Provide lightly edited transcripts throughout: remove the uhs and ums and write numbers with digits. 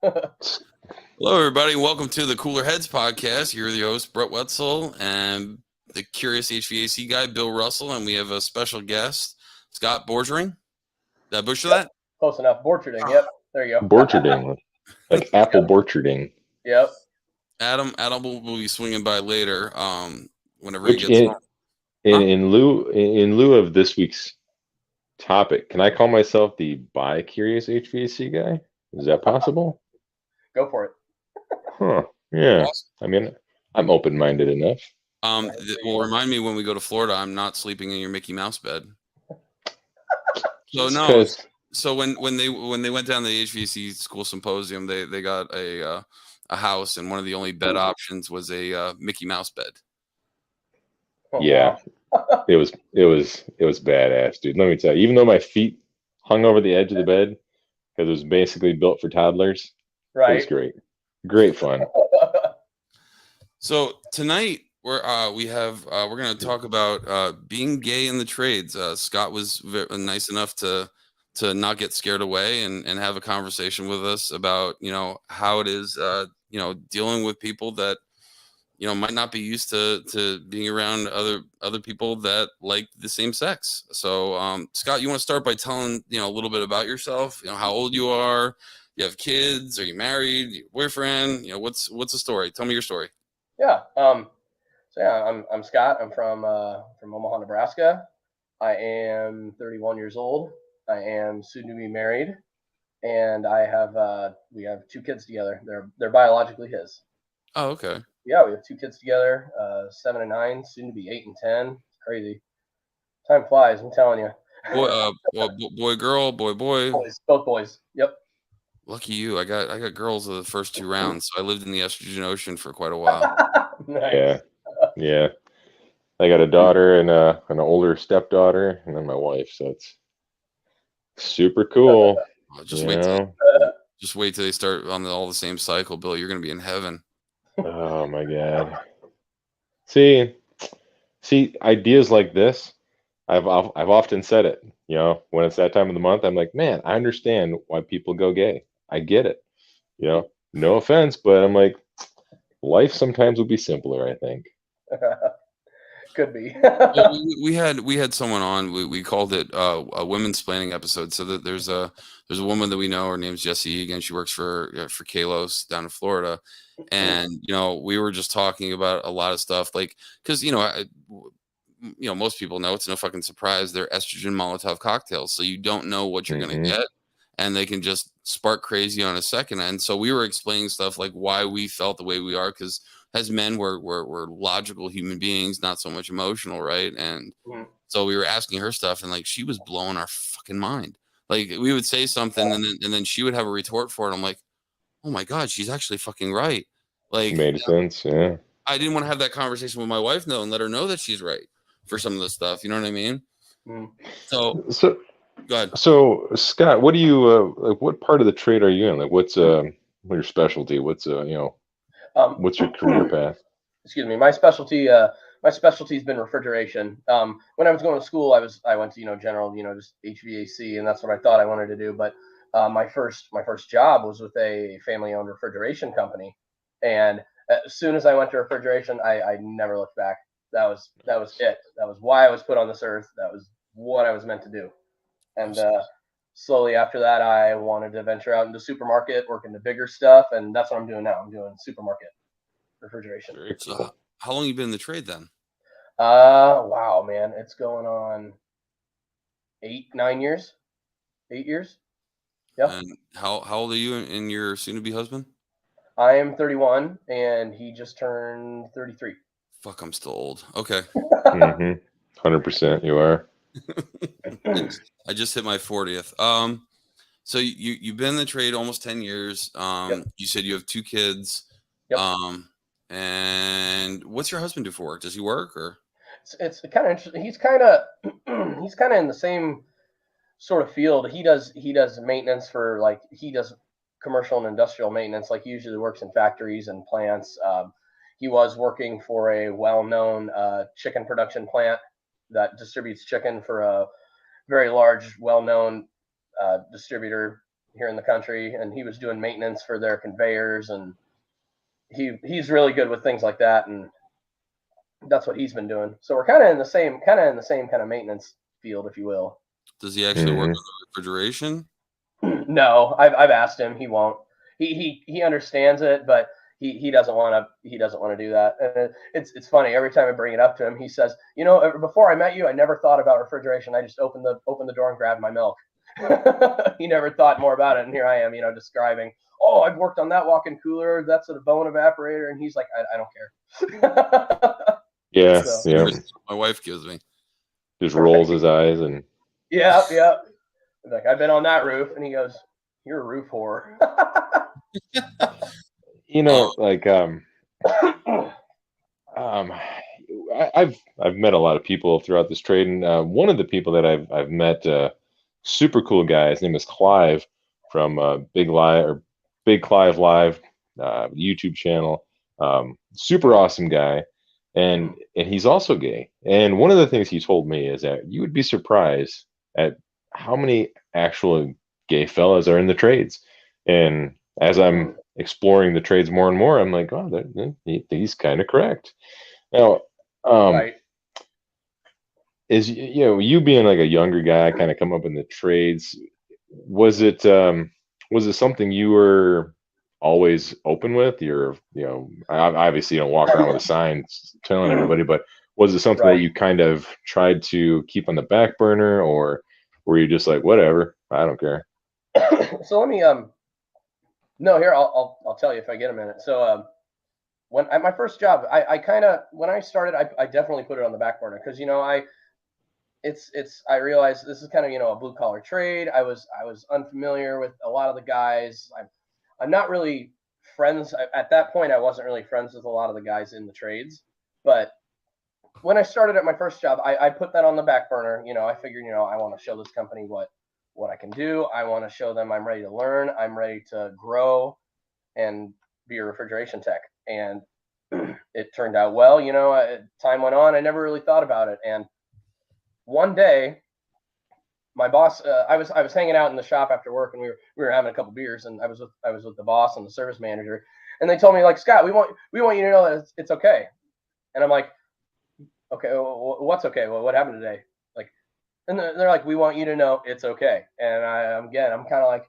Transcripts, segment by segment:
Hello, everybody. Welcome to the Cooler Heads podcast. You're the host, Brett Wetzel, and the curious HVAC guy, Bill Russell, and we have a special guest, Scott Borcherding. Did I butcher that? Close enough. Borcherding. Yep. There you go. Borcherding, like apple Borcherding. Yep. Adam will be swinging by later. Whenever Which he gets home. in lieu of this week's topic, can I call myself the bi-curious HVAC guy? Is that possible? Go for it. Huh. Yeah. I mean, I'm open-minded enough. Well, remind me when we go to Florida, I'm not sleeping in your Mickey Mouse bed. So no. So when they went down to the HVAC school symposium, they got a house, and one of the only bed options was a Mickey Mouse bed. Oh, yeah, wow. it was badass, dude. Let me tell you. Even though my feet hung over the edge of the bed because it was basically built for toddlers, right? It was great fun. So tonight we're going to talk about being gay in the trades. Scott was nice enough to not get scared away and have a conversation with us about, how it is, dealing with people that, might not be used to being around other people that like the same sex. So, Scott, you want to start by telling, a little bit about yourself, how old you are, you have kids, are you married, your boyfriend, what's the story? Tell me your story. Yeah. I'm Scott. I'm from Omaha, Nebraska. I am 31 years old. I am soon to be married, and we have 2 kids together. They're biologically his. Oh, okay. Yeah, we have 2 kids together, 7 and 9, soon to be 8 and 10. It's crazy. Time flies, I'm telling you. Boy, girl, boy. Boys, both boys. Yep. Lucky you. I got girls of the first 2 rounds, so I lived in the estrogen ocean for quite a while. Nice. Yeah. I got a daughter and an older stepdaughter, and then my wife. So it's super cool. Just wait till they start on all the same cycle, Bill. You're gonna be in heaven. Oh my God. See, ideas like this, I've often said it. When it's that time of the month, I'm like, man, I understand why people go gay. I get it. No offense, but I'm like, life sometimes would be simpler, I think. Could be. Well, we had someone on. We called it a women's planning episode. So that there's a woman that we know. Her name's Jessie Egan. She works for Kalos down in Florida, and we were just talking about a lot of stuff, like because most people know it's no fucking surprise they're estrogen Molotov cocktails. So you don't know what you're gonna get, and they can just spark crazy on a second. And so we were explaining stuff like why we felt the way we are, because as men, we're logical human beings, not so much emotional, right? And so we were asking her stuff, and like she was blowing our fucking mind. Like we would say something, and then she would have a retort for it. I'm like, oh my God, she's actually fucking right. Like made sense, yeah. I didn't want to have that conversation with my wife though, and let her know that she's right for some of the stuff. You know what I mean? So go ahead. So Scott, what do you like? What part of the trade are you in? Like, what's your specialty? What's what's your career path? Excuse me. My specialty's been refrigeration. When I was going to school, I went to general, just HVAC, and that's what I thought I wanted to do. But my first job was with a family-owned refrigeration company, and as soon as I went to refrigeration, I never looked back. That was it. That was why I was put on this earth. That was what I was meant to do. And slowly after that, I wanted to venture out into supermarket, work into bigger stuff, and that's what I'm doing now. I'm doing supermarket refrigeration. So how long have you been in the trade then? Wow, man, it's going on 8-9 years. 8 years. Yeah. And how old are you and your soon-to-be husband? I am 31, and he just turned 33. Fuck, I'm still old. Okay. 100%, you are. I just hit my 40th. So you've been in the trade almost 10 years. Yep. You said you have 2 kids. Yep. And what's your husband do for work? Does he work or? It's kind of interesting. He's kind of in the same sort of field. He does maintenance for he does commercial and industrial maintenance. Like he usually works in factories and plants. He was working for a well-known chicken production plant that distributes chicken for a very large, well-known distributor here in the country, and he was doing maintenance for their conveyors, and he's really good with things like that, and that's what he's been doing. So we're kind of in the same kind of maintenance field, if you will. Does he actually work on the refrigeration? No, I've asked him. He won't. He understands it, but he doesn't want to do that. And it's funny. Every time I bring it up to him, he says, before I met you, I never thought about refrigeration. I just opened the door and grabbed my milk. He never thought more about it. And here I am, describing, oh, I've worked on that walk-in cooler. That's a bone evaporator. And he's like, I don't care. Yeah, So, yeah. My wife gives me. Just rolls his eyes and. Yeah. Like, I've been on that roof, and he goes, "You're a roof whore." I've met a lot of people throughout this trade, and one of the people that I've met, super cool guy. His name is Clive from Big Clive Live YouTube channel. Super awesome guy, and he's also gay. And one of the things he told me is that you would be surprised at how many actual gay fellas are in the trades. And as I'm exploring the trades more and more, I'm like, oh, he's kind of correct. Now, Right. is you being like a younger guy, kind of come up in the trades, was it something you were always open with? Obviously you don't walk around with a sign telling everybody, but was it something that you kind of tried to keep on the back burner, or were you just like, whatever, I don't care? So let me no, here I'll tell you if I get a minute. So when at my first job, when I started, I definitely put it on the back burner, because I realized this is kind of a blue collar trade. I was unfamiliar with a lot of the guys. I'm not really friends at that point. I wasn't really friends with a lot of the guys in the trades, but when I started at my first job, I put that on the back burner. I figured, I want to show this company what I can do. I want to show them I'm ready to learn. I'm ready to grow and be a refrigeration tech. And it turned out well. Time went on. I never really thought about it. And one day, my boss, I was hanging out in the shop after work, and we were having a couple beers, and I was with the boss and the service manager, and they told me, like, Scott, we want you to know that it's okay. And I'm like, okay, well, what's okay? Well, what happened today? Like, and they're like, we want you to know it's okay. And I'm kind of like,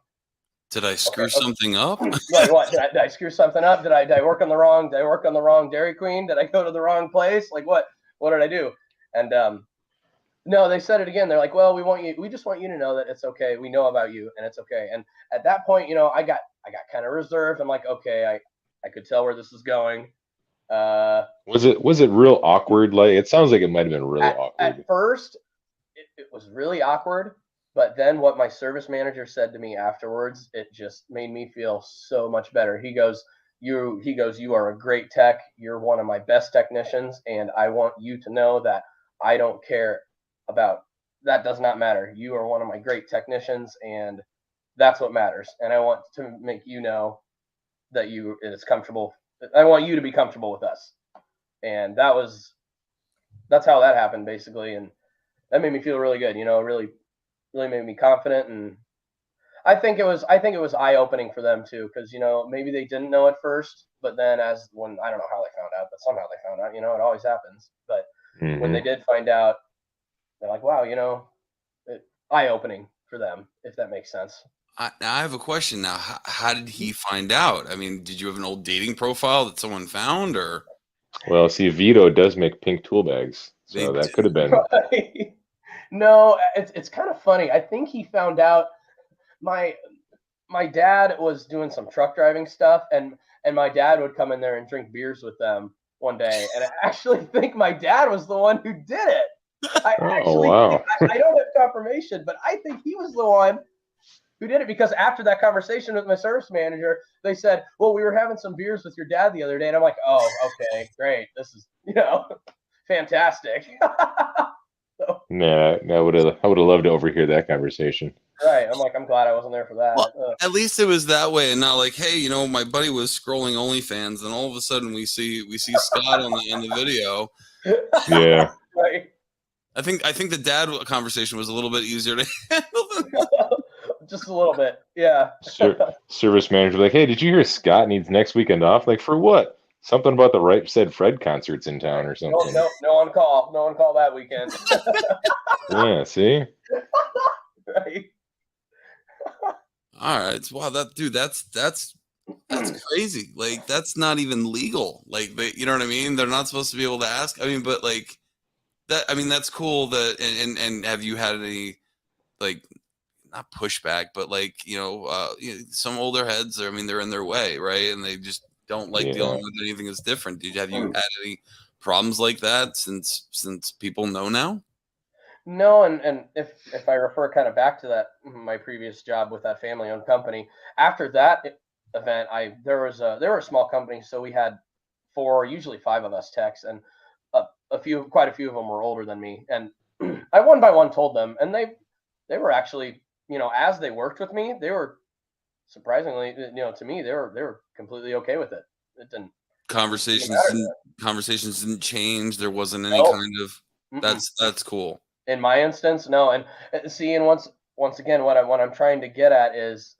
did I screw something up? Like, what? Did I screw something up? Did I work on the wrong? Did I work on the wrong Dairy Queen? Did I go to the wrong place? Like, what did I do? And no, they said it again. They're like, well, we just want you to know that it's okay. We know about you, and it's okay. And at that point, I got kind of reserved. I'm like, okay, I could tell where this is going. Was it real awkward? Like, it sounds like it might have been really awkward. At first, it was really awkward, but then what my service manager said to me afterwards, it just made me feel so much better. He goes, you are a great tech. You're one of my best technicians, and I want you to know that I don't care about that. Does not matter. You are one of my great technicians, and that's what matters. And I want to make you know that it's comfortable. I want you to be comfortable with us. And that's how that happened, basically. And that made me feel really good, really, really made me confident. And I think it was eye-opening for them too, because, maybe they didn't know at first, but then I don't know how they found out, but somehow they found out, it always happens. But when they did find out, they're like, wow, eye-opening for them, if that makes sense. Now I have a question. Now, how did he find out? I mean, did you have an old dating profile that someone found, or? Well, see, Vito does make pink tool bags, so that could have been. Right. No, it's kind of funny. I think he found out. My dad was doing some truck driving stuff, and my dad would come in there and drink beers with them one day, and I actually think my dad was the one who did it. Wow. I don't have confirmation, but I think he was the one who did it, because after that conversation with my service manager, they said, well, we were having some beers with your dad the other day. And I'm like, oh, okay, great. This is, fantastic. Nah, I would have loved to overhear that conversation. Right. I'm like, I'm glad I wasn't there for that. Well, at least it was that way, and not like, hey, my buddy was scrolling OnlyFans, and all of a sudden we see Scott on the video. Yeah. Right. I think the dad conversation was a little bit easier to handle. just a little bit. Yeah. Service manager like, hey, did you hear Scott needs next weekend off? Like, for what? Something about the Right Said Fred concerts in town or something. No on call. No on call that weekend. Yeah, see? Right. All right. Wow, that's crazy. Like, that's not even legal. Like, you know what I mean? They're not supposed to be able to ask. I mean, but like that. I mean, that's cool. That and have you had any, like, not pushback, but like, some older heads? I mean, they're in their way, right? And they just don't like dealing with anything that's different. Have you had any problems like that since people know now? No, and if I refer kind of back to that my previous job with that family-owned company, after that event, there were a small company, so we had four, usually five of us techs, and quite a few of them were older than me, and I one by one told them, and they were actually, as they worked with me, they were surprisingly, to me, they were completely okay with it. It didn't conversations didn't change. There wasn't any kind of that's cool. In my instance, no. And see, and once again, what I'm trying to get at is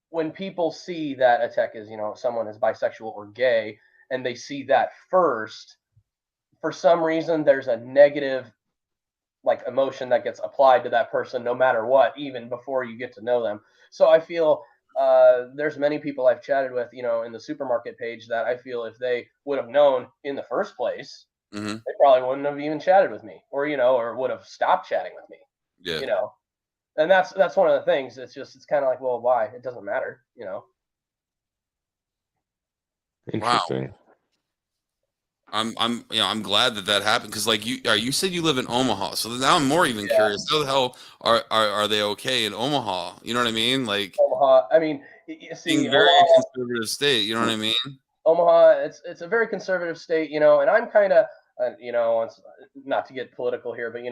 when people see that a tech is, someone is bisexual or gay, and they see that first, for some reason, there's a negative, like, emotion that gets applied to that person, no matter what, even before you get to know them. So I feel there's many people I've chatted with, in the supermarket page, that I feel if they would have known in the first place, they probably wouldn't have even chatted with me, or would have stopped chatting with me. Yeah. And that's one of the things. It's kind of like, well, why? It doesn't matter. Interesting. Wow. I'm glad that happened, because like you said you live in Omaha, so now I'm more even curious. How the hell are they okay in Omaha? You know what I mean? Like, Omaha. I mean, you see, being very Omaha, conservative state. You know what I mean? Omaha, it's a very conservative state, and I'm kind of, it's not to get political here, but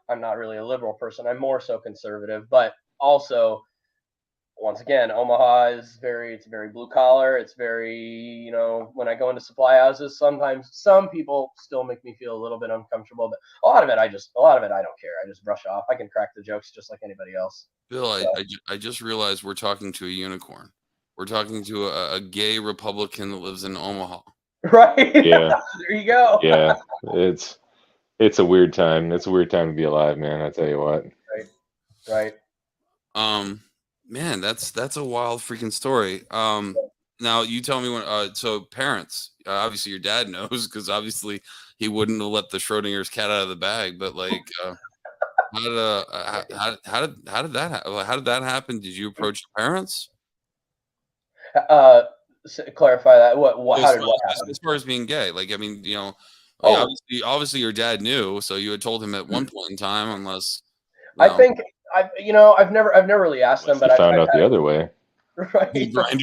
I'm not really a liberal person. I'm more so conservative, but also, once again, Omaha is it's very blue collar. It's very, when I go into supply houses, sometimes some people still make me feel a little bit uncomfortable, but a lot of it I don't care. I just brush off. I can crack the jokes just like anybody else. Bill, I just realized we're talking to a unicorn. We're talking to a gay Republican that lives in Omaha. Right. Yeah. There you go. Yeah. It's a weird time. It's a weird time to be alive, man. I tell you what. Right. Man, that's a wild freaking story. Now you tell me when. So parents, obviously your dad knows, because obviously he wouldn't have let the Schrodinger's cat out of the bag. But like, how did that happen? Did you approach your parents? Clarify that. What happen? As far as being gay? Like, I mean, obviously your dad knew, so you had told him at one point in time, unless. I think I've never really asked them, but I found out the other way. Right.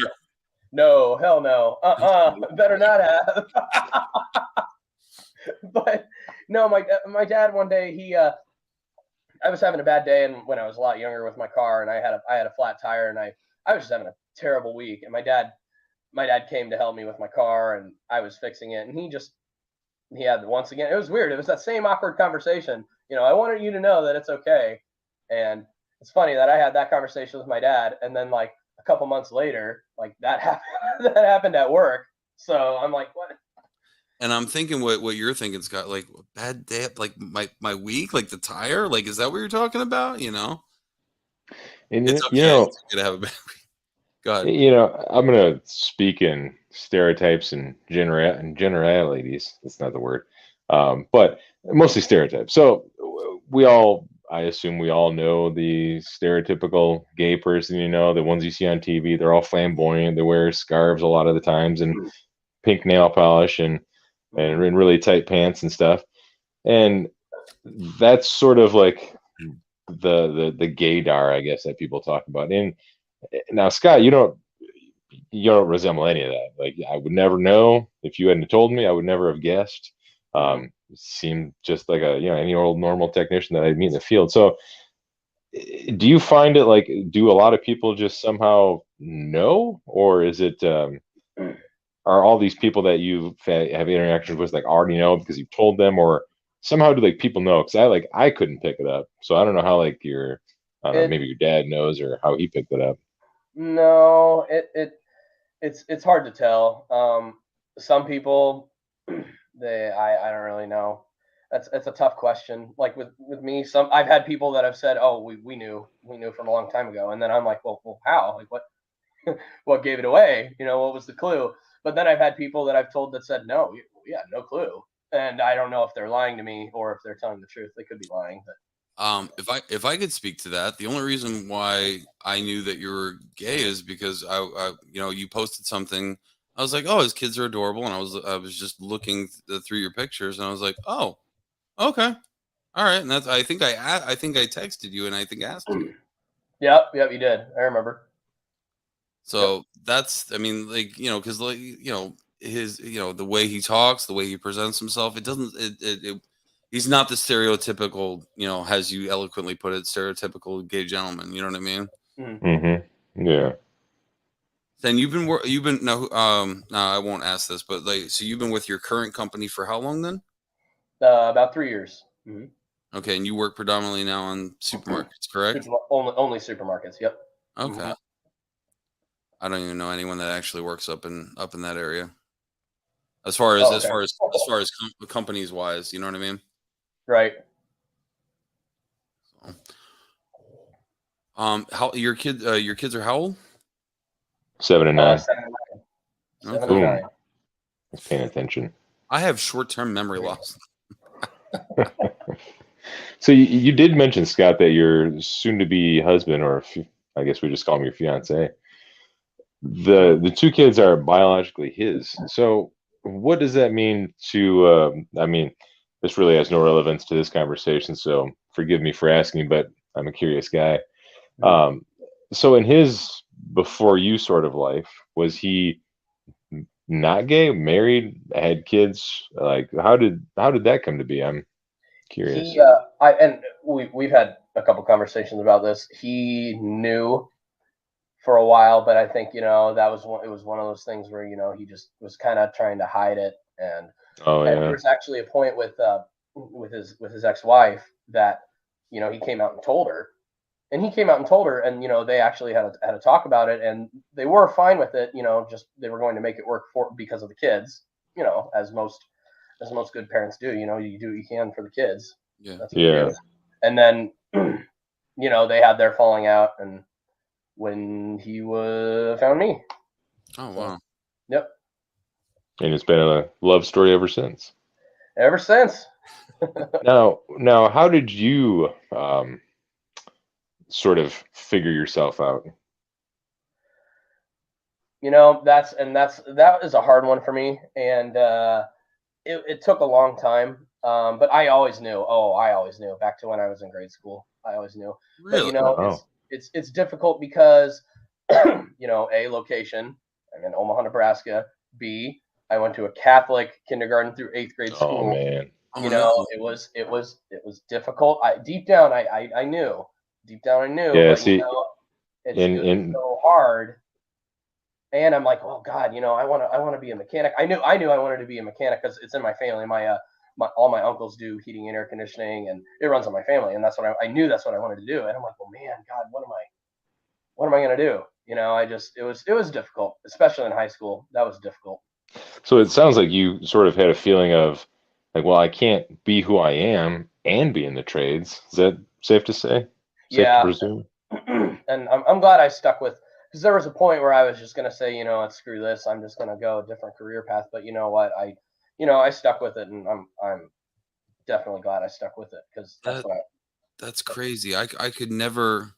No, hell no. Better not have. But no, my dad one day, I was having a bad day, and when I was a lot younger, with my car, and I had a flat tire, and I was just having a terrible week, and my dad came to help me with my car, and I was fixing it, and he had, once again, it was weird. It was that same awkward conversation. I wanted you to know that it's okay. And it's funny that I had that conversation with my dad, and then like a couple months later, like that happened at work. So I'm like, what? And I'm thinking what you're thinking, Scott, like, bad day, like my week, like the tire, like, is that what you're talking about? And it's okay. It's okay to have a bad week. Go ahead. I'm gonna speak in stereotypes and generalities. That's not the word, but mostly stereotypes. So I assume we all know the stereotypical gay person. The ones you see on TV. They're all flamboyant. They wear scarves a lot of the times, and pink nail polish, and really tight pants and stuff. And that's sort of like the gaydar, I guess, that people talk about. And now, Scott, you don't resemble any of that. Like, I would never know if you hadn't told me. I would never have guessed. Seemed just like any old normal technician that I'd meet in the field. So, do you find it like, do a lot of people just somehow know, or is it are all these people that you have interactions with like already know because you've told them, or somehow do like people know? Because I couldn't pick it up. So I don't know how like your I don't know, It maybe your dad knows or how he picked it up. No, it's hard to tell. Some people, I don't really know. That's a tough question. Like with me, I've had people that have said, "Oh, we knew from a long time ago," and then I'm like, "Well, how? Like what gave it away? What was the clue?" But then I've had people that I've told that said, "No, we had no clue," and I don't know if they're lying to me or if they're telling the truth. They could be lying, but If I could speak to that, the only reason why I knew that you were gay is because you posted something. I was like, oh, his kids are adorable, and I was just looking through your pictures, and I was like, oh, okay, all right, and that's I think I texted you, and I think asked you. yep, you did. I remember. Yep. So that's, I mean, like, because his, the way he talks, the way he presents himself, it doesn't, he's not the stereotypical, as you eloquently put it, stereotypical gay gentleman. You know what I mean? Mhm. Mm-hmm. Yeah. Then you've been no, no, I won't ask this, but like, so you've been with your current company for how long then? About 3 years. Mhm. Okay, and you work predominantly now on supermarkets, correct? Only supermarkets. Yep. Okay, Mhm. I don't even know anyone that actually works up in that area. As far as Oh, as okay. far as as far as companies wise, you know what I mean? Right. So, how your kids are how old? 7 and 9. 7 and 9. Seven Okay. and Boom. nine. That's paying attention. I have short-term memory loss. So you did mention, Scott, that your soon-to-be husband, or I guess we just call him your fiance, Mhm. the two kids are biologically his. So what does that mean to? I mean, this really has no relevance to this conversation, so forgive me for asking, but I'm a curious guy. Mhm. Um, so in his before you sort of life, was he not gay, married, had kids? Like how did that come to be? I'm curious. We've had a couple conversations about this. He knew for a while, but I think that was one. It was one of those things where he just was kind of trying to hide it, Oh and there yeah. was actually a point with his ex-wife that he came out and told her, and they actually had a talk about it, and they were fine with it. Just they were going to make it work because of the kids. As most good parents do. You do what you can for the kids. Yeah. That's what you Yeah. do. And then they had their falling out, and when he found me. Oh So wow. yep, And it's been a love story ever since. ever since. Now, how did you sort of figure yourself out? That is a hard one for me, and it took a long time. But I always knew. Oh, I always knew. Back to when I was in grade school, I always knew. But Really? Wow. it's difficult because a location. I'm in Omaha, Nebraska. B, I went to a Catholic kindergarten through eighth grade Oh school. man. Oh no. It was difficult. Deep down, I knew. Deep down, I knew, Yeah. but See, it was in so hard. And I'm like, oh God, I want to be a mechanic. I knew I wanted to be a mechanic because it's in my family. All my uncles do heating and air conditioning, and it runs on my family. And that's what I knew. That's what I wanted to do. And I'm like, well, man, God, what am I gonna do? It was difficult, especially in high school. That was difficult. so it sounds like you sort of had a feeling of like, well, I can't be who I am and be in the trades. Is that safe to say? Safe to Yeah, presume? and I'm glad I stuck with, because there was a point where I was just gonna say, screw this. I'm just gonna go a different career path. But you know what? I stuck with it, and I'm definitely glad I stuck with it because that's That what I. that's crazy. I could never.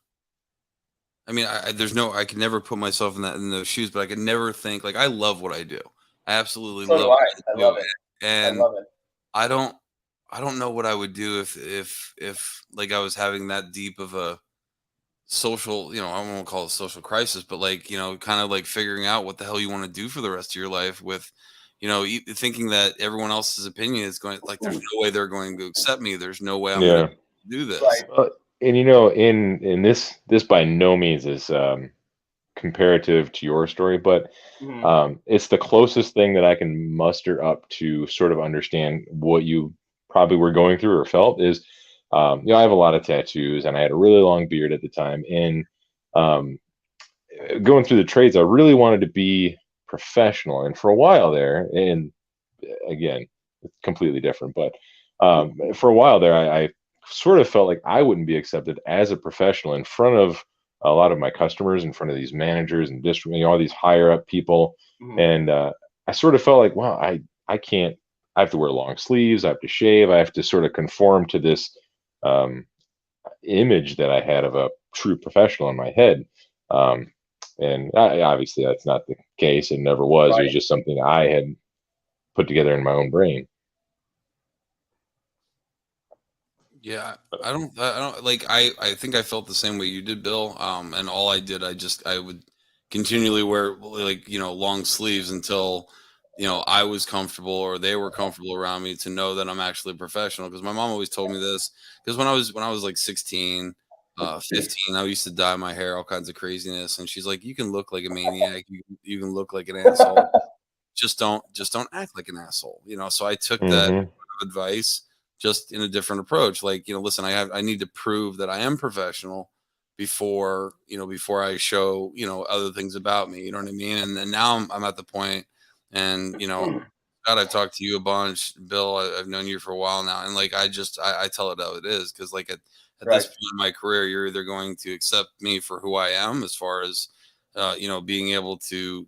I mean, I could never put myself in those shoes, but I could never think like I love what I do. I absolutely So do love I. what I I love do, it. I and love it. I don't I don't know what I would do if like I was having that deep of a social, I won't call it social crisis, but like, kind of like figuring out what the hell you want to do for the rest of your life with, thinking that everyone else's opinion is going like, there's no way they're going to accept me. There's no way I'm going to Yeah. do this. Right. And in this by no means is comparative to your story, but Mhm. it's the closest thing that I can muster up to sort of understand what you probably were going through or felt is I have a lot of tattoos, and I had a really long beard at the time. And um, going through the trades, I really wanted to be professional. And for a while there, and again, it's completely different, but for a while there, I sort of felt like I wouldn't be accepted as a professional in front of a lot of my customers, in front of these managers and district, all these higher up people. Mhm. And I sort of felt like, wow, I can't, I have to wear long sleeves, I have to shave, I have to sort of conform to this um, image that I had of a true professional in my head. Um, and obviously that's not the case. It never was. It Right. was just something I had put together in my own brain. Yeah, I don't like I think I felt the same way you did, Bill. And all I did, I would continually wear like, long sleeves until, I was comfortable or they were comfortable around me to know that I'm actually a professional. Because my mom always told me this. Because when I was like 16, 15, I used to dye my hair, all kinds of craziness, and she's like, "You can look like a maniac, you can look like an asshole. Just don't act like an asshole." So I took that Hmm. advice just in a different approach. Like, listen, I need to prove that I am professional before I show, other things about me. You know what I mean? And now I'm at the point, and God, I've talked to you a bunch, Bill. I've known you for a while now, and like I tell it how it is, because like at this Right. point in my career, you're either going to accept me for who I am, as far as being able to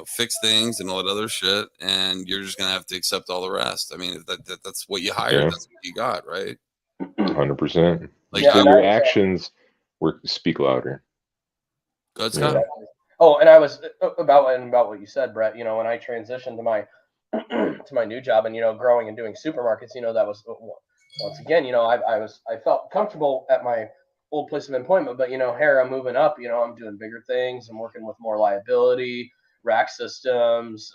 fix things and all that other shit, and you're just gonna have to accept all the rest. I mean, if that's what you hired, Yeah, that's what you got, right? 100%. Like, Yeah, and Your I was actions were speak louder. go ahead, You Scott. know. exactly. Oh, and I was about what you said, Brett. When I transitioned to my to my new job, and growing and doing supermarkets, that was once again, I felt comfortable at my old place of employment, but here I'm moving up. I'm doing bigger things. I'm working with more liability, rack systems,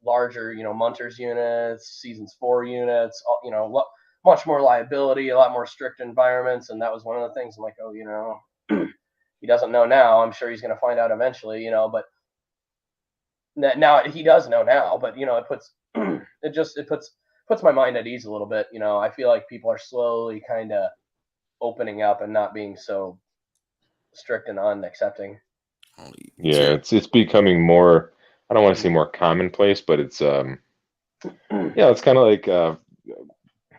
larger, Munters units, Seasons 4 units, much more liability, a lot more strict environments, and that was one of the things. I'm like, oh, he doesn't know now. I'm sure he's going to find out eventually, but now he does know now. But it puts it puts my mind at ease a little bit. I feel like people are slowly kind of opening up and not being so strict and unaccepting. Oh, Yeah, ser- it's becoming more, I don't want to say Mhm. more commonplace, but it's yeah, it's kind of like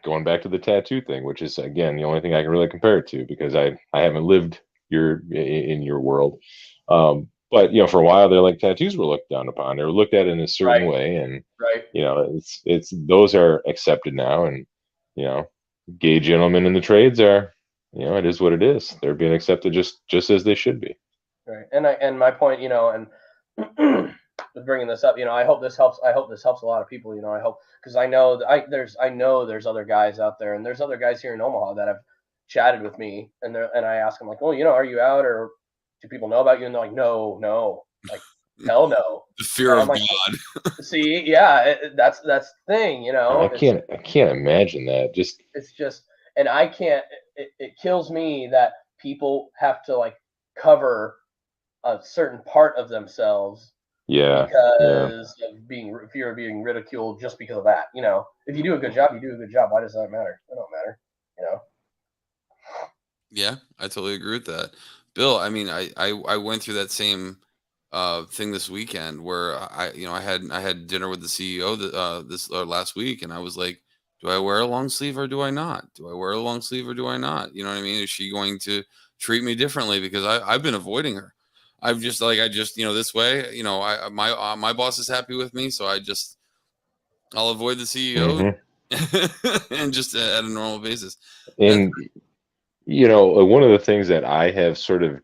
going back to the tattoo thing, which is again the only thing I can really compare it to, because I haven't lived in your world. But for a while there, like, tattoos were looked down upon. They were looked at in a certain Right, way, and right. it's those are accepted now, and you know gay gentlemen in the trades are, it is what it is. They're being accepted just as they should be. Right. And my point, and with bringing this up, I hope this helps. I hope this helps a lot of people. I hope, because I know that I know there's other guys out there, and there's other guys here in Omaha that have chatted with me, and I ask them like, oh, are you out, or do people know about you? And they're like, no, no, like, hell no. the fear And I'm of like, God. see, yeah, that's the thing. I can't imagine that. Just It's just, and I can't. It kills me that people have to like cover a certain part of themselves yeah, yeah. because of fear of being ridiculed just because of that. If you do a good job, you do a good job. Why does that matter? It don't matter. You know. Yeah, I totally agree with that. Bill, I mean, I went through that same thing this weekend, where I had dinner with the CEO this last week, and I was like, do I wear a long sleeve or do I not? Do I wear a long sleeve or do I not? You know what I mean? Is she going to treat me differently because I've been avoiding her? This way, my boss is happy with me, so I'll avoid the CEO Hmm. and just at a normal basis. That's And one of the things that I have sort of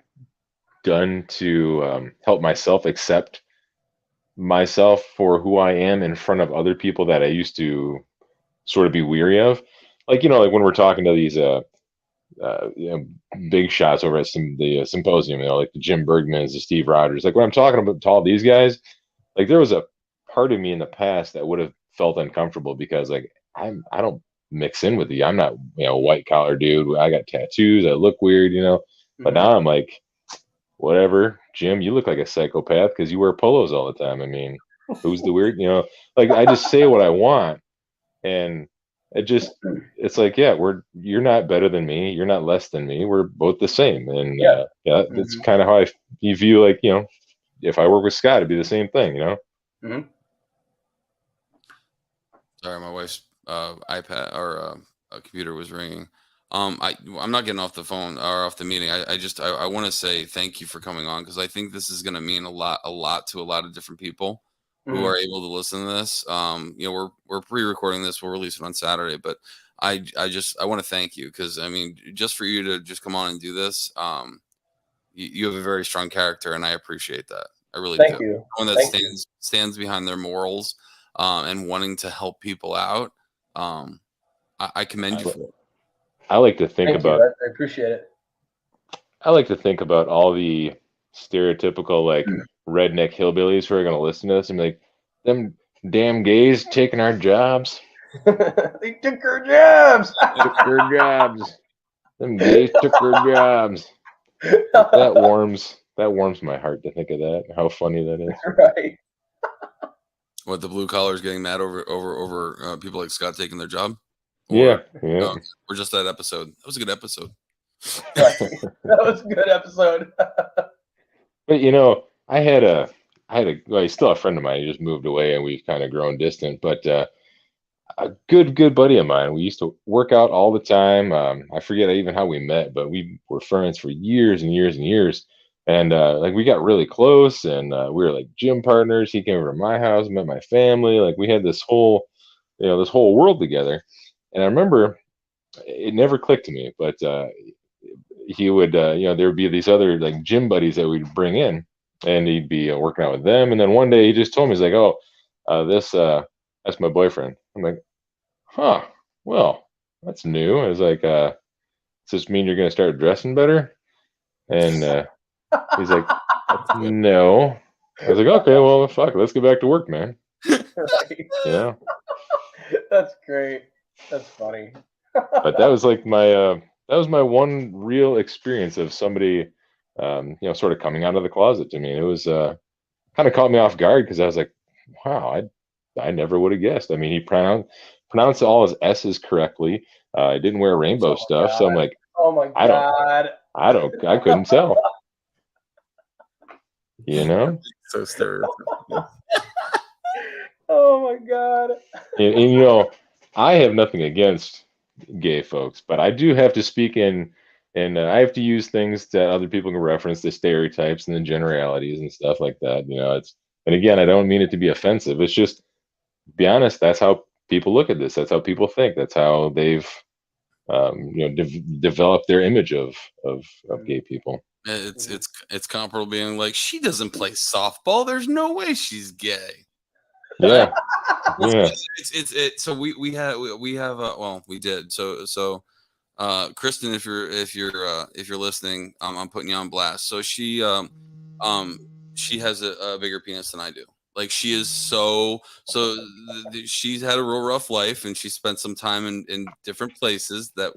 done to help myself accept myself for who I am in front of other people that I used to sort of be weary of, like when we're talking to these big shots over at the symposium, like the Jim Bergmans, the Steve Rogers, like when I'm talking about to all these guys, like there was a part of me in the past that would have felt uncomfortable because like I don't mix in with you. I'm not a white collar dude. I got tattoos. I look weird. But Hmm. now I'm like, whatever, Jim, you look like a psychopath because you wear polos all the time. I mean, who's the weird? Like I just say what I want, and it's like, yeah, you're not better than me, you're not less than me, we're both the same. And Yeah. yeah, that's kind of how you view, like, if I work with Scott, it'd be the same thing, Mm-hmm. Sorry, my wife's iPad or computer was ringing. I'm not getting off the phone or off the meeting. I want to say thank you for coming on, because I think this is going to mean a lot to a lot of different people who are able to listen to this. We're pre-recording this. We'll release it on Saturday, but I want to thank you, because I mean, just for you to just come on and do this, you have a very strong character, and I appreciate that. I really Thank do. you. One that Thank you. stands behind their morals, and wanting to help people out. I commend you for it. I like to think Thank you. about I appreciate it. I like to think about all the stereotypical, like, redneck hillbillies who are going to listen to this and be like, them damn gays taking our jobs. They took our jobs. Took our jobs. Them gays took our jobs. That warms my heart to think of that. How funny that is. Right. What, the blue collars getting mad over people like Scott taking their job? Yeah. Or just that episode. That was a good episode. Right. That was a good episode. But well, he's still a friend of mine. He just moved away and we've kind of grown distant. But a good buddy of mine. We used to work out all the time. I forget even how we met, but we were friends for years and years and years. And like, we got really close, and we were like gym partners. He came over to my house, met my family. Like, we had this whole world together. And I remember it never clicked to me, but he would, there would be these other, like, gym buddies that we'd bring in, and he'd be working out with them. And then one day he just told me, he's like, "Oh, that's my boyfriend." I'm like, "Huh, well, that's new." I was like, "Does this mean you're going to start dressing better?" And he's like, "No." I was like, "Okay, well, fuck, let's get back to work, man." Right. Yeah. That's great. That's funny. But that was like my one real experience of somebody, sort of coming out of the closet to me. It was kind of caught me off guard, because I was like, wow, I never would have guessed. I mean, he pronounced all his S's correctly. I didn't wear rainbow stuff, so I'm like, Oh my God. I couldn't tell. So stereotypical. Oh my God. And I have nothing against gay folks, but I do have to speak in, and I have to use things that other people can reference, the stereotypes and the generalities and stuff like that. And again, I don't mean it to be offensive. It's just, be honest, that's how people look at this. That's how people think. That's how they've developed their image of gay people. It's comparable being like, she doesn't play softball. There's no way she's gay. Yeah. Yeah. So we have well, we did. So Kristen, if you're listening, I'm putting you on blast. So she has a bigger penis than I do. Like, she is she's had a real rough life, and she spent some time in different places that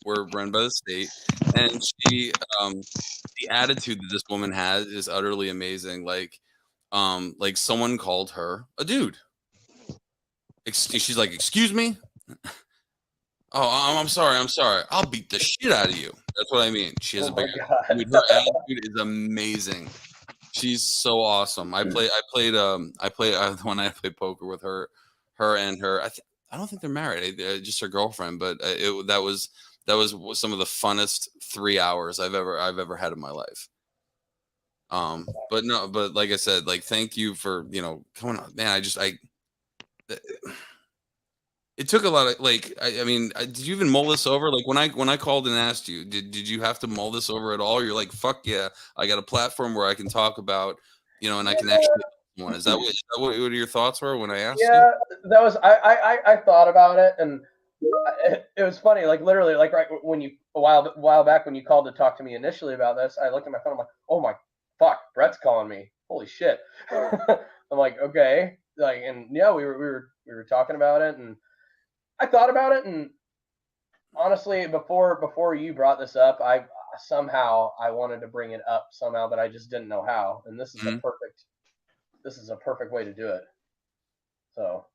were run by the state, and she the attitude that this woman has is utterly amazing. Like someone called her a dude. She's like, "Excuse me." Oh, I'm sorry. I'll beat the shit out of you. That's what I mean. She has a big attitude. Her attitude is amazing. She's so awesome. I played when I played poker with her and her. I don't think they're married. Just her girlfriend. But that was some of the funnest 3 hours I've ever had in my life. But like I said, like, thank you for coming on, man. It took a lot of, like, I mean, did you even mull this over? Like, when I called and asked you, did you have to mull this over at all? You're like, fuck yeah, I got a platform where I can talk about, and I can actually help one. Is that what your thoughts were when I asked you? Yeah, that was I thought about it, and it was funny. Like, literally, like, right when you a while back when you called to talk to me initially about this, I looked at my phone. I'm like, oh my fuck, Brett's calling me. Holy shit. I'm like, okay, like, and yeah, we were talking about it, and I thought about it, and honestly, before you brought this up, I wanted to bring it up somehow, but I just didn't know how. And this is a perfect way to do it. So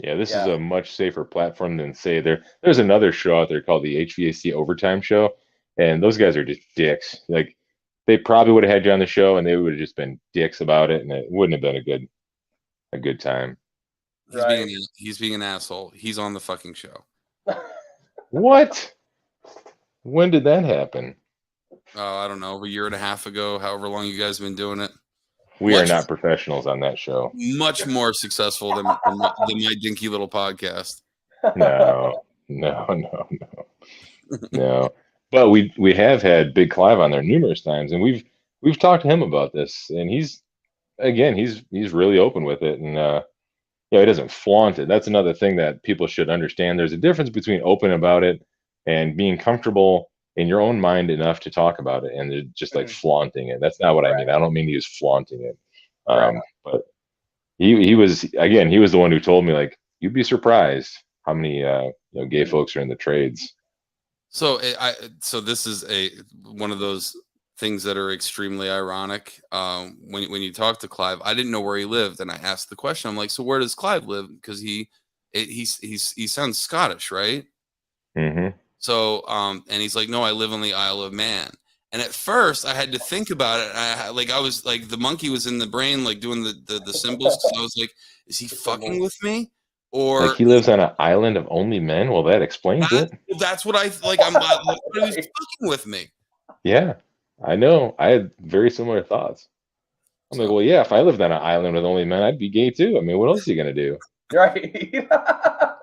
Yeah, this is a much safer platform than say there's another show out there called the HVAC Overtime Show, and those guys are just dicks. Like they probably would have had you on the show and they would have just been dicks about it and it wouldn't have been a good time. He's being an asshole. He's on the fucking show. What? When did that happen? I don't know, a year and a half ago, however long you guys have been doing it. We are not professionals on that show. Much more successful than my dinky little podcast. No. But we have had Big Clive on there numerous times, and we've talked to him about this, and he's really open with it, and he doesn't flaunt it. That's another thing that people should understand. There's a difference between open about it and being comfortable in your own mind enough to talk about it, and just like flaunting it. That's not what I mean. I don't mean he was flaunting it. But he was the one who told me, like, you'd be surprised how many gay folks are in the trades. So so this is one of those things that are extremely ironic. When you talk to Clive, I didn't know where he lived, and I asked the question. I'm like, so where does Clive live? Because he sounds Scottish, right? Mm-hmm. So and he's like, no, I live on the Isle of Man. And at first, I had to think about it. I was like, the monkey was in the brain, like doing the symbols. So I was like, is he fucking with me? Or like he lives on an island of only men? Well, that explains it. That's what I like. I'm he's fucking with me. Yeah, I know. I had very similar thoughts. I'm like, well, yeah, if I lived on an island with only men, I'd be gay too. I mean, what else are you gonna do? Right.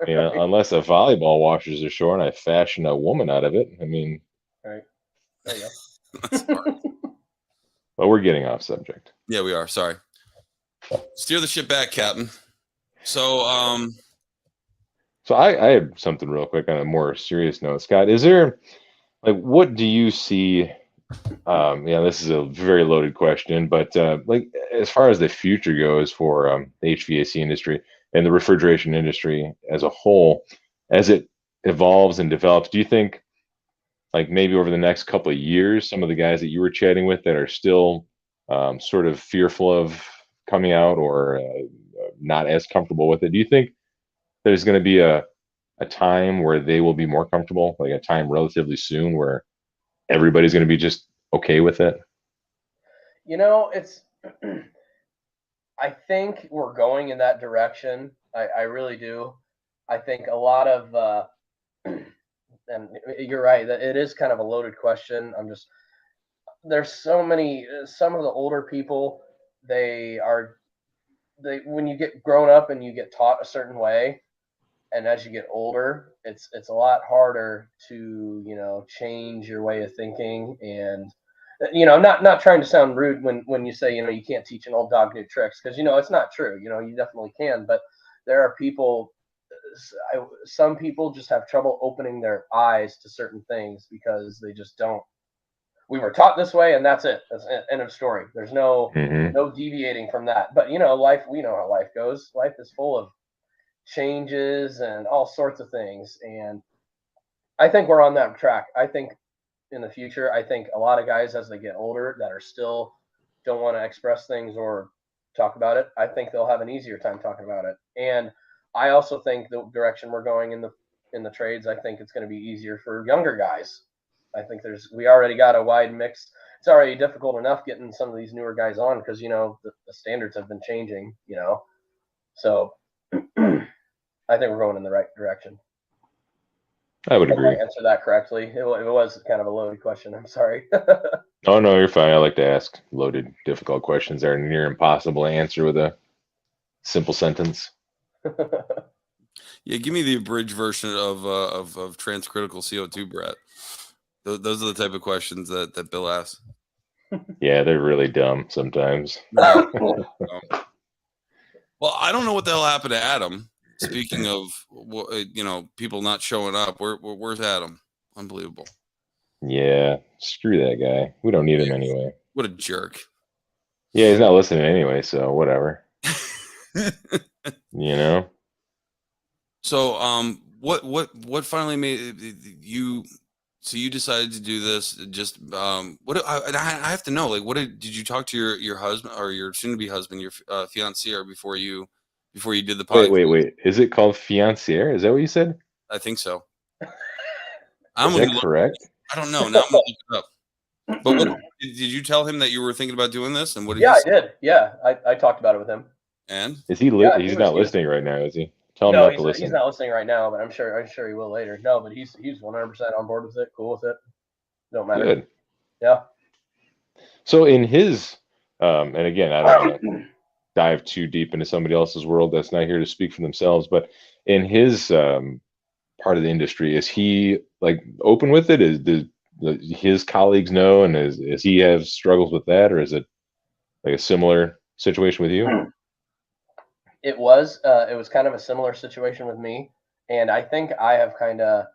Unless a volleyball washes ashore and I fashion a woman out of it. I mean, right. There you go. But we're getting off subject. Yeah, we are. Sorry. Steer the ship back, Captain. So I have something real quick on a more serious note. Scott, is there, like, what do you see? This is a very loaded question, but like, as far as the future goes for the HVAC industry and the refrigeration industry as a whole, as it evolves and develops, do you think, like, maybe over the next couple of years, some of the guys that you were chatting with that are still sort of fearful of coming out or not as comfortable with it, do you think there's going to be a time where they will be more comfortable, like a time relatively soon where everybody's going to be just okay with it? It's I think we're going in that direction. I really do. I think a lot of and you're right, that it is kind of a loaded question. There's some of the older people, when you get grown up and you get taught a certain way, and as you get older, it's a lot harder to change your way of thinking. And not trying to sound rude when you say you can't teach an old dog new tricks, because it's not true. You definitely can, but there are people. Some people just have trouble opening their eyes to certain things because they just don't. We were taught this way, and that's it. That's end of story. There's no deviating from that. But life. We know how life goes. Life is full of changes and all sorts of things, and I think we're on that track. I think in the future, I think a lot of guys, as they get older, that are still don't want to express things or talk about it, I think they'll have an easier time talking about it. And I also think the direction we're going in the trades, I think it's going to be easier for younger guys. I think we already got a wide mix. It's already difficult enough getting some of these newer guys on because the standards have been changing. So I think we're going in the right direction. I would agree. I answer that correctly. It was kind of a loaded question. I'm sorry. Oh, no, you're fine. I like to ask loaded, difficult questions that are near impossible to answer with a simple sentence. Yeah, give me the abridged version of transcritical CO2, Brett. Those are the type of questions that Bill asks. Yeah, they're really dumb sometimes. Well, I don't know what the hell happened to Adam. Speaking of, people not showing up, where's Adam? Unbelievable. Yeah, screw that guy. We don't need him anyway. What a jerk. Yeah, he's not listening anyway, so whatever. So, what finally made you? So you decided to do this. Just what I have to know. Like, did you talk to your husband or your soon-to-be husband, your fiancé, or before you before you did the podcast. Wait. Is it called fiancé? Is that what you said? I think so. Is that correct? I don't know. Now I'm gonna look it up. But what did you tell him that you were thinking about doing this? And what did Yeah, he I say? did. Yeah, I talked about it with him. And Is he? Yeah, He's not listening right now, is he? Tell him no, not to he's listen. not listening right now, but I'm sure he will later. No, but he's 100% on board with it. Cool with it. Don't matter. Good. Yeah. So in his, and again, I don't want to dive too deep into somebody else's world that's not here to speak for themselves, but in his part of the industry, is he like open with it? Does his colleagues know, and is he have struggles with that, or is it like a similar situation with you? It was kind of a similar situation with me, and I think I have kind of,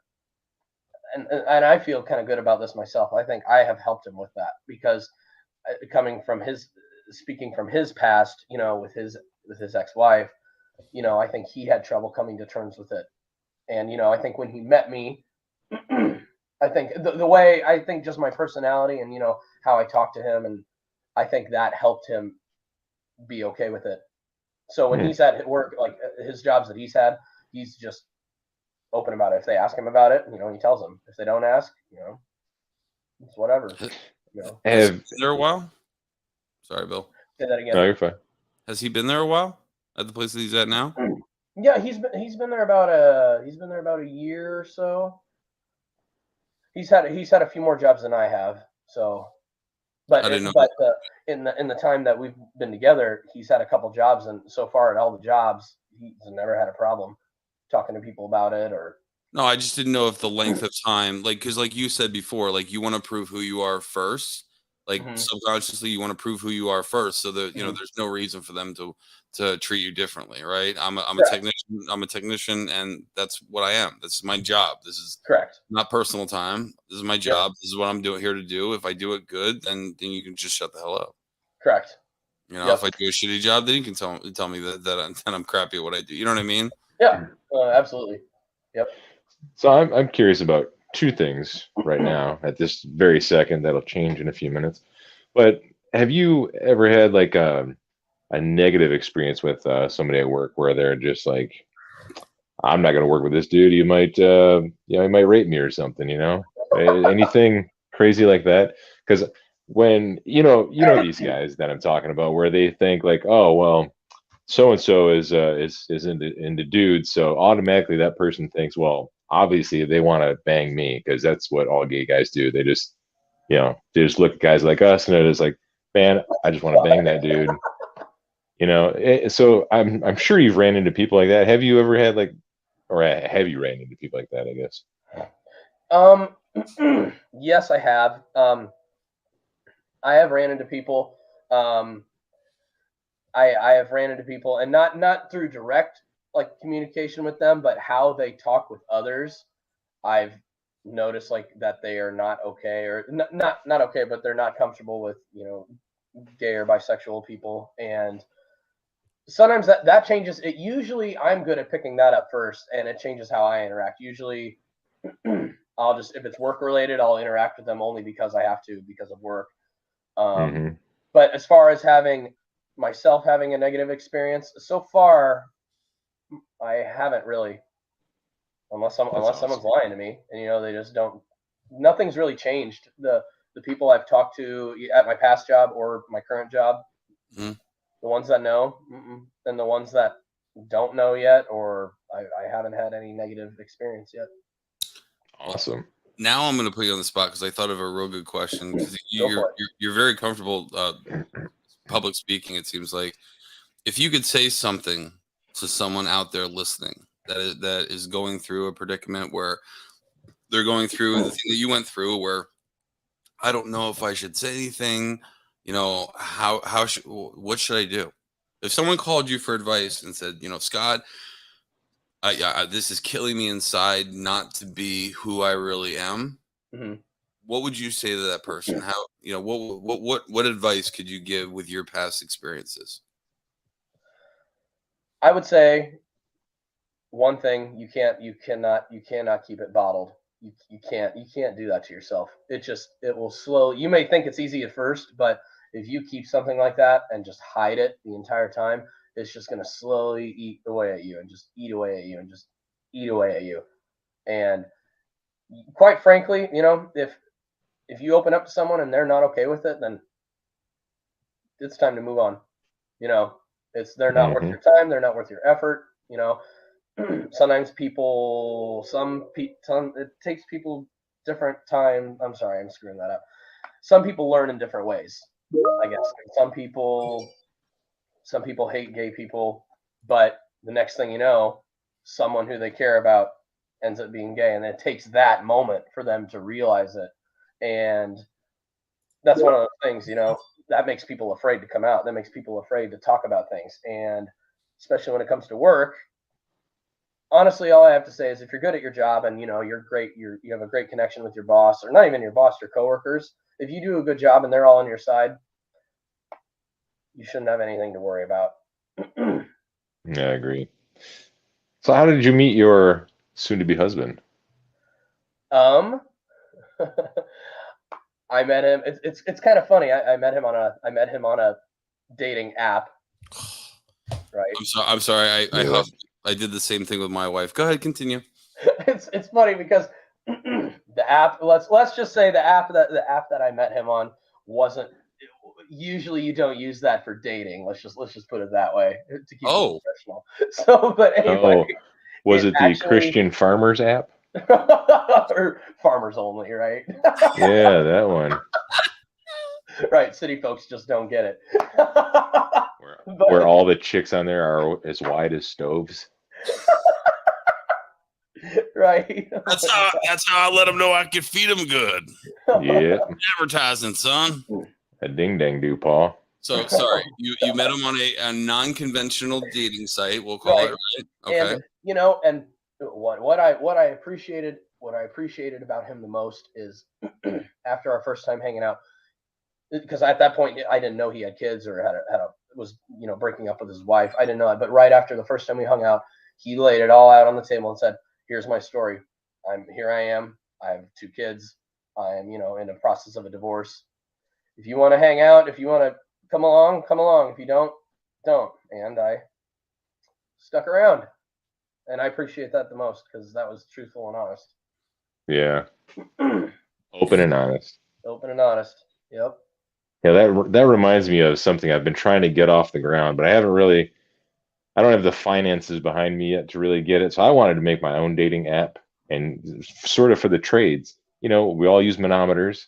and I feel kind of good about this myself. I think I have helped him with that because speaking from his past, with his ex-wife, I think he had trouble coming to terms with it, and I think when he met me, I think the way I think just my personality and how I talk to him, and I think that helped him be okay with it. So when he's at work, like his jobs that he's had, he's just open about it. If they ask him about it, he tells them. If they don't ask, it's whatever. Has he been there a while? Sorry, Bill. Say that again. No, you're fine. Has he been there a while at the place that he's at now? Yeah, he's been there about a year or so. He's had a few more jobs than I have. So, but I didn't know. But in the time that we've been together, he's had a couple jobs, and so far at all the jobs, he's never had a problem talking to people about it. Or No, I just didn't know if the length of time, like, because like you said before, like you want to prove who you are first. Like subconsciously, you want to prove who you are first, so that there's no reason for them to treat you differently, right? I'm a technician. I'm a technician, and that's what I am. This is my job. This is correct. Not personal time. This is my job. This is what I'm here to do. If I do it good, then you can just shut the hell up. Correct. If I do a shitty job, then you can tell me that I'm crappy at what I do. You know what I mean? Yeah, absolutely. Yep. So I'm curious about two things right now at this very second. That'll change in a few minutes. But have you ever had like a negative experience with somebody at work where they're just like, I'm not going to work with this dude. You might, he might rape me or something, anything crazy like that? Because when, these guys that I'm talking about where they think like, oh, well, so-and-so is into dudes. So automatically that person thinks, well, obviously they want to bang me because that's what all gay guys do. They just, they just look at guys like us and it is like, man, I just want to bang that dude. So I'm sure you've ran into people like that. Have you ever had like, or have you ran into people like that, I guess? Yes, I have. I have ran into people. I have ran into people, and not through direct like communication with them, but how they talk with others. I've noticed like that they are not okay, or not okay, but they're not comfortable with gay or bisexual people, and sometimes that changes it. Usually I'm good at picking that up first, and it changes how I interact. Usually I'll just, if it's work related, I'll interact with them only because I have to, because of work. But as far as having a negative experience, so far I haven't really, unless someone's lying to me, and they just don't. Nothing's really changed. The people I've talked to at my past job or my current job, the ones that know, and the ones that don't know yet, or I haven't had any negative experience yet. Awesome. Now I'm going to put you on the spot because I thought of a real good question, because you're very comfortable public speaking. It seems like if you could say something to someone out there listening that is going through a predicament where they're going through the thing that you went through, where I don't know if I should say anything, what should I do? If someone called you for advice and said, Scott, this is killing me inside not to be who I really am. What would you say to that person? How, what advice could you give with your past experiences? I would say one thing: you cannot keep it bottled. You can't do that to yourself. It will slow. You may think it's easy at first, but if you keep something like that and just hide it the entire time, it's just going to slowly eat away at you and just eat away at you and just eat away at you. And quite frankly, if you open up to someone and they're not okay with it, then it's time to move on. They're not worth your time. They're not worth your effort. Sometimes it takes people different time. I'm sorry, I'm screwing that up. Some people learn in different ways, I guess. Some people hate gay people, but the next thing you know, someone who they care about ends up being gay, and it takes that moment for them to realize it. And that's one of those things, that makes people afraid to come out. That makes people afraid to talk about things. And especially when it comes to work, honestly, all I have to say is if you're good at your job and you're great, you have a great connection with your boss, or not even your boss, your coworkers, if you do a good job and they're all on your side, you shouldn't have anything to worry about. Yeah, I agree. So how did you meet your soon-to-be husband? I met him. It's kind of funny. I met him on a dating app. Right. I'm sorry. I did the same thing with my wife. Go ahead, continue. It's funny because the app. Let's just say the app that I met him on wasn't. Usually, you don't use that for dating. Let's just put it that way to keep it professional. So, but anyway, was it the Christian Farmers app? Or Farmers Only, right? Yeah, that one. Right, city folks just don't get it. Where all the chicks on there are as wide as stoves. Right. That's how I let them know I could feed them good. Yeah. Advertising, son. A ding dang do, Paul. So sorry, you met him on a non-conventional dating site. We'll call it right. Okay. And what I appreciated about him the most is after our first time hanging out, because at that point I didn't know he had kids or was breaking up with his wife. I didn't know that, but right after the first time we hung out, he laid it all out on the table and said, "Here's my story. Here I am. I have 2 kids. I am in the process of a divorce. If you want to hang out, if you want to come along, come along. If you don't." And I stuck around, and I appreciate that the most because that was truthful and honest. Yeah. Open and honest. Open and honest. Yep. Yeah, that reminds me of something I've been trying to get off the ground, but I don't have the finances behind me yet to really get it. So I wanted to make my own dating app and sort of for the trades. We all use manometers,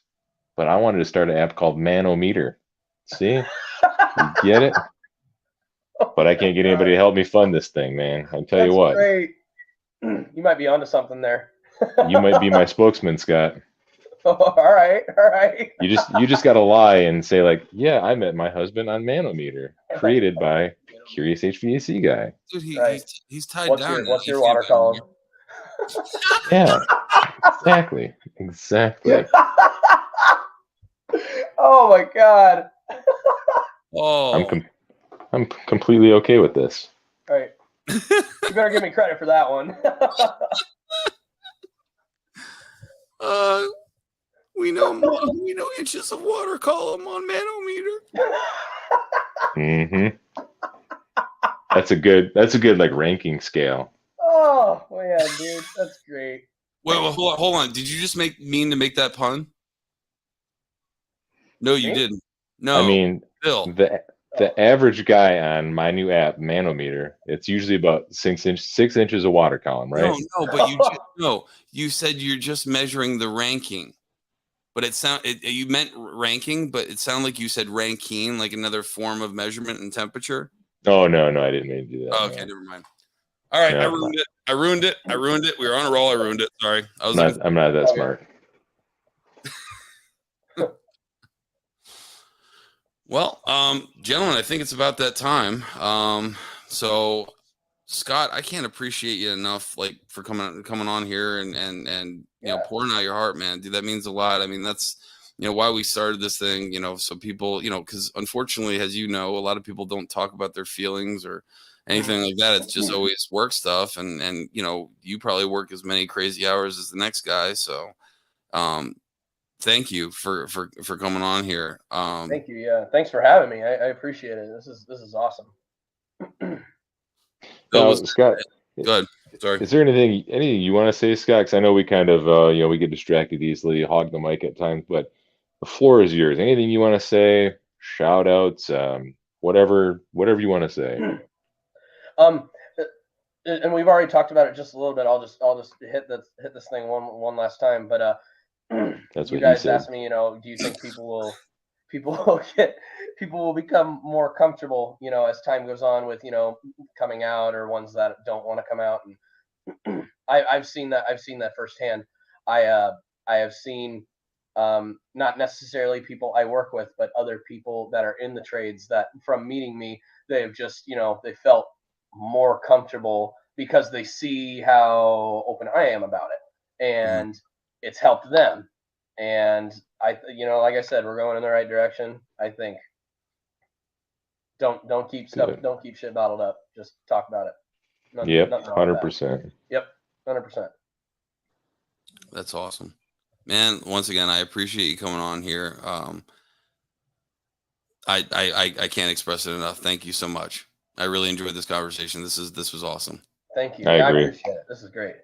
but I wanted to start an app called Manometer. See? You get it? But I can't get anybody to help me fund this thing, man. I tell you what. Great. You might be onto something there. You might be my spokesman, Scott. All right. You just got to lie and say like, yeah, I met my husband on Manometer, created by Curious HVAC Guy. Dude, he's tied down. What's your water column? Yeah, exactly. Oh my God. Oh, I'm completely okay with this. All right. You better give me credit for that one. we know inches of water column on Manometer. Mm-hmm. That's a good like ranking scale. Oh yeah, dude, that's great. Wait, hold on. Did you just mean to make that pun? No, you didn't. No, I mean, Bill. The average guy on my new app, Manometer, it's usually about 6 inches of water column, right? No, but you said you're just measuring the ranking. But you meant ranking, but it sounded like you said rankine, like another form of measurement and temperature. Oh no, I didn't mean to do that. Oh, okay, never mind. All right, I ruined it. We were on a roll. I ruined it. Sorry. I'm not that smart. Well, gentlemen, I think it's about that time. So Scott, I can't appreciate you enough, like for coming on here and pouring out your heart, man. Dude, that means a lot. I mean, that's why we started this thing. So people, because unfortunately, as you know, a lot of people don't talk about their feelings or anything like that. It's just always work stuff, and you probably work as many crazy hours as the next guy. So, thank you for coming on here. Thank you. Yeah, thanks for having me. I appreciate it. This is awesome. Bill Now, was Scott, good. Sorry. is there anything you want to say, Scott? Because I know we kind of we get distracted easily, hog the mic at times, but the floor is yours. Anything you want to say? Shout outs, whatever you want to say. Um, and we've already talked about it just a little bit. I'll just hit this thing one last time. But That's you what he guys said. asked me, do you think people will become more comfortable, as time goes on with, coming out, or ones that don't want to come out? And I've seen that firsthand. I have seen, not necessarily people I work with, but other people that are in the trades, that from meeting me, they've just, they felt more comfortable because they see how open I am about it, and it's helped them. And like I said, we're going in the right direction. I think don't keep shit bottled up. Just talk about it. Yep, Nothing wrong with that. 100%. Yep, 100%. That's awesome, man. Once again, I appreciate you coming on here. I can't express it enough. Thank you so much. I really enjoyed this conversation. This was awesome. Thank you. I agree. appreciate it. This is great.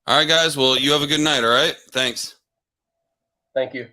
All right, guys. Well, you have a good night. All right. Thanks. Thank you.